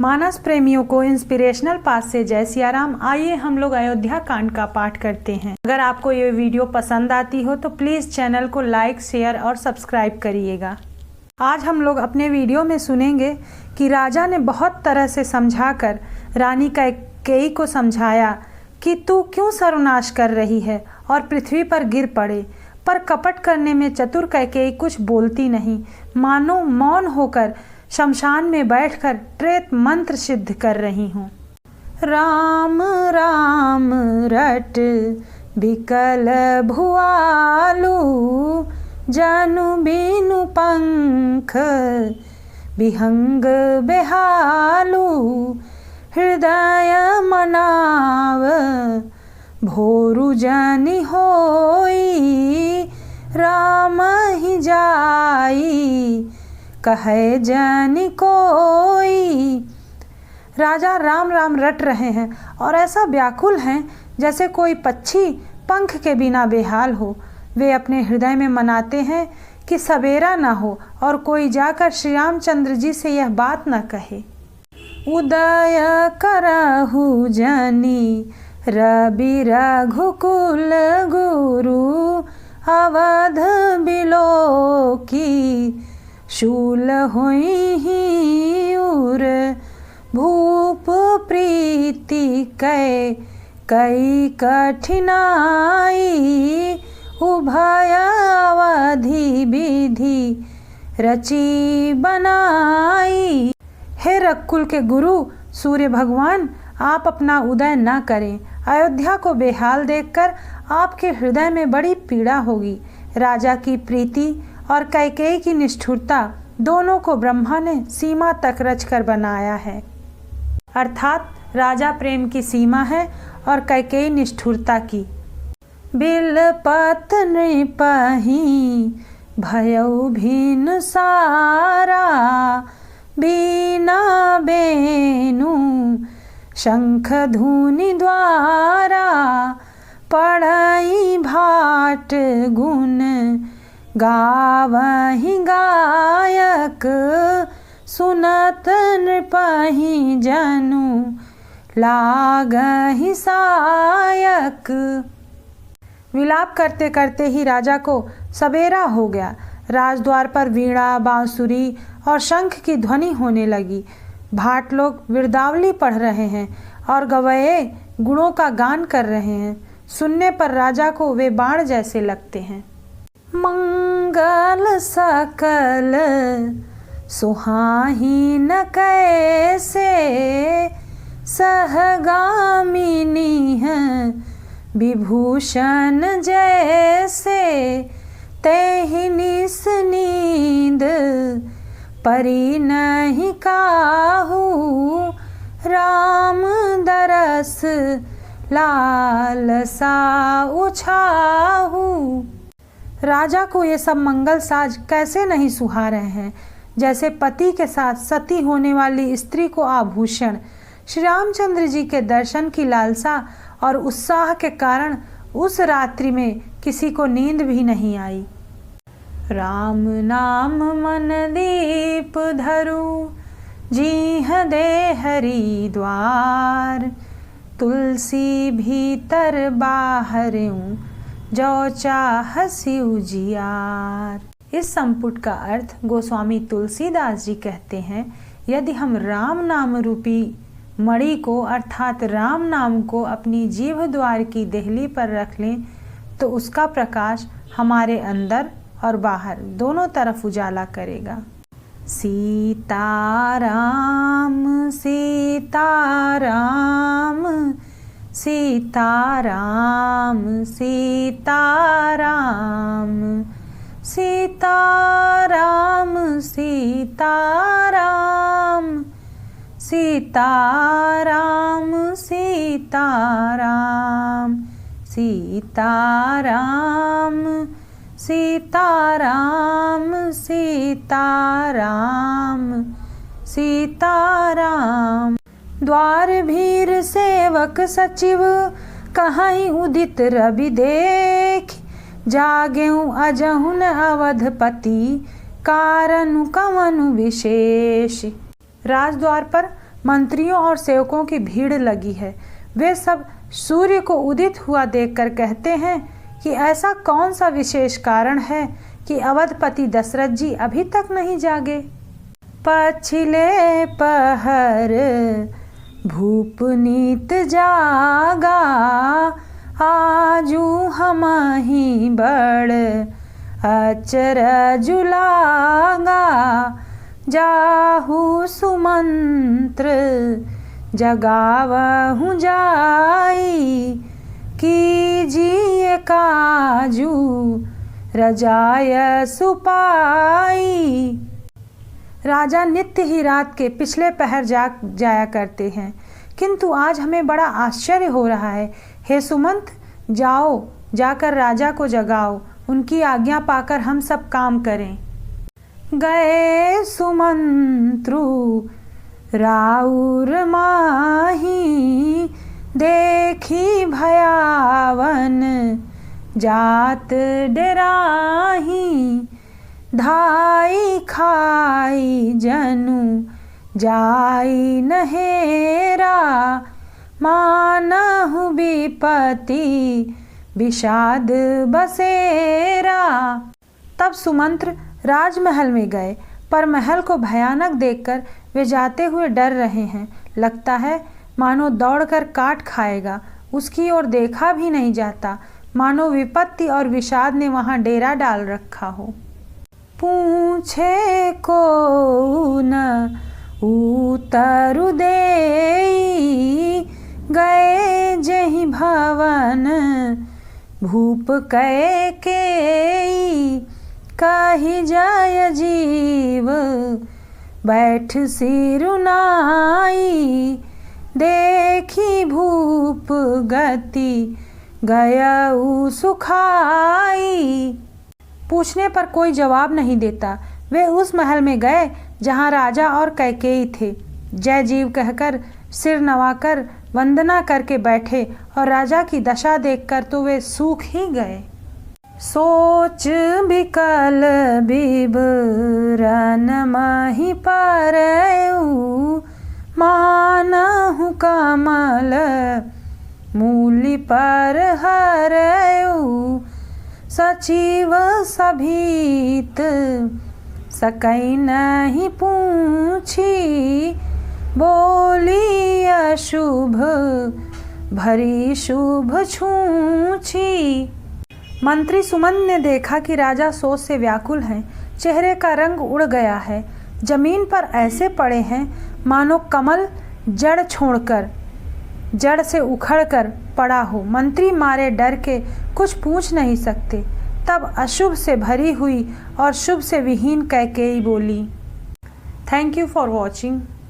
मानस प्रेमियों को inspirational path से जय सिया राम। आइए हम लोग अयोध्या कांड का पाठ करते हैं। अगर आपको ये वीडियो पसंद आती हो तो प्लीज़ चैनल को लाइक, शेयर और सब्सक्राइब करिएगा। आज हम लोग अपने वीडियो में सुनेंगे कि राजा ने बहुत तरह से समझाकर रानी कैकेयी को समझाया कि तू क्यों सर्वनाश कर रही है और पृथ्वी पर गिर पड़े, पर कपट करने में चतुर कैकेयी कुछ बोलती नहीं, मानो मौन होकर शमशान में बैठकर प्रेत मंत्र सिद्ध कर रही हूँ। राम राम रट बिकल भुआलू, जानु बिनु पंख विहंग बेहालू, हृदय मनाव भोरु जानि होई, राम ही जाई कहे जानि कोई। राजा राम राम रट रहे हैं और ऐसा व्याकुल हैं जैसे कोई पक्षी पंख के बिना बेहाल हो। वे अपने हृदय में मनाते हैं कि सवेरा न हो और कोई जाकर श्री रामचंद्र जी से यह बात न कहे। उदय करहु जानि रवि रघुकुल गुरु, अवध बिलो की शूल होई उर, भूप प्रीति कई कठिनाई, उभय अवधि विधि रची बनाई। हे रघुकुल के गुरु सूर्य भगवान, आप अपना उदय न करें। अयोध्या को बेहाल देखकर आपके हृदय में बड़ी पीड़ा होगी। राजा की प्रीति और कैकेयी की निष्ठुरता दोनों को ब्रह्मा ने सीमा तक रचकर बनाया है। अर्थात राजा प्रेम की सीमा है और कैकेयी निष्ठुरता की। बिलपत नृपहि भयउ भिन्न सारा, बीना बेनु शंख धुनि द्वारा, पढ़ई भाट गुण गावहि गायक, सुनत नृपहि जनु लागहि सायक। विलाप करते करते ही राजा को सवेरा हो गया। राजद्वार पर वीणा, बांसुरी और शंख की ध्वनि होने लगी। भाट लोग विरदावली पढ़ रहे हैं और गवैये गुणों का गान कर रहे हैं। सुनने पर राजा को वे बाण जैसे लगते हैं। मंगल सकल सुहाहिन कैसे, सहगामिनी है विभूषण जैसे, तेहि निस नींद परी नहीं काहू, राम दरस लालसा उछाहू। राजा को ये सब मंगल साज कैसे नहीं सुहा रहे हैं, जैसे पति के साथ सती होने वाली स्त्री को आभूषण। श्री रामचंद्र जी के दर्शन की लालसा और उत्साह के कारण उस रात्रि में किसी को नींद भी नहीं आई। राम नाम मन दीप धरु, जीह दे हरि द्वार, तुलसी भीतर बाहरऊं, जो चाहसी उजियार। इस संपुट का अर्थ गोस्वामी तुलसीदास जी कहते हैं, यदि हम राम नाम रूपी मणि को अर्थात राम नाम को अपनी जीभ द्वार की देहली पर रख लें तो उसका प्रकाश हमारे अंदर और बाहर दोनों तरफ उजाला करेगा। सीताराम सीताराम सीताराम सीताराम सीताराम सीताराम सीताराम सीताराम सीताराम सीताराम सीताराम सीताराम। द्वार भीर सेवक सचिव कहीं उदित रवि देख, जागेऊ अजहुन अवधपति कारण कवनु विशेष। राजद्वार पर मंत्रियों और सेवकों की भीड़ लगी है। वे सब सूर्य को उदित हुआ देखकर कहते हैं कि ऐसा कौन सा विशेष कारण है कि अवधपति दशरथ जी अभी तक नहीं जागे। पछिले पहर भूप नीत जागा, आजू हमहि बड़ अचरज लागा। जाहु सुमंत्र जगावहु जाई, कीजिए काजू रजाय सुपाई। राजा नित्य ही रात के पिछले पहर जाया करते हैं, किंतु आज हमें बड़ा आश्चर्य हो रहा है। हे सुमंत, जाओ, जाकर राजा को जगाओ, उनकी आज्ञा पाकर हम सब काम करें। गए सुमंत्रु राउर माही, देखी भयावन जात डराही। धाई खाई जनु जाई नहेरा, मानहु विपति विषाद बसेरा। तब सुमंत्र राजमहल में गए, पर महल को भयानक देखकर वे जाते हुए डर रहे हैं। लगता है मानो दौड़कर काट खाएगा। उसकी ओर देखा भी नहीं जाता, मानो विपत्ति और विषाद ने वहां डेरा डाल रखा हो। पूछे को न उतरु देई, गए जहि भवन भूप कह के। कहि जय जीव बैठ सिरुनाई, देखी भूप गति गयउ सुखाई। पूछने पर कोई जवाब नहीं देता। वे उस महल में गए जहाँ राजा और कैकेयी थे। जय जीव कहकर सिर नवाकर वंदना करके बैठे और राजा की दशा देखकर तो वे सूख ही गए। सोच बिकल बिबरन मही परयु, मानहु कमल मूलि पर हरयु। सचिव सभीत सकई नहीं पूछी, बोली अशुभ भरी शुभ छूछी। मंत्री सुमंत ने देखा कि राजा सोच से व्याकुल हैं। चेहरे का रंग उड़ गया है, जमीन पर ऐसे पड़े हैं मानो कमल जड़ से उखड़कर पड़ा हो। मंत्री मारे डर के कुछ पूछ नहीं सकते। तब अशुभ से भरी हुई और शुभ से विहीन कैकेयी बोली। Thank you for watching.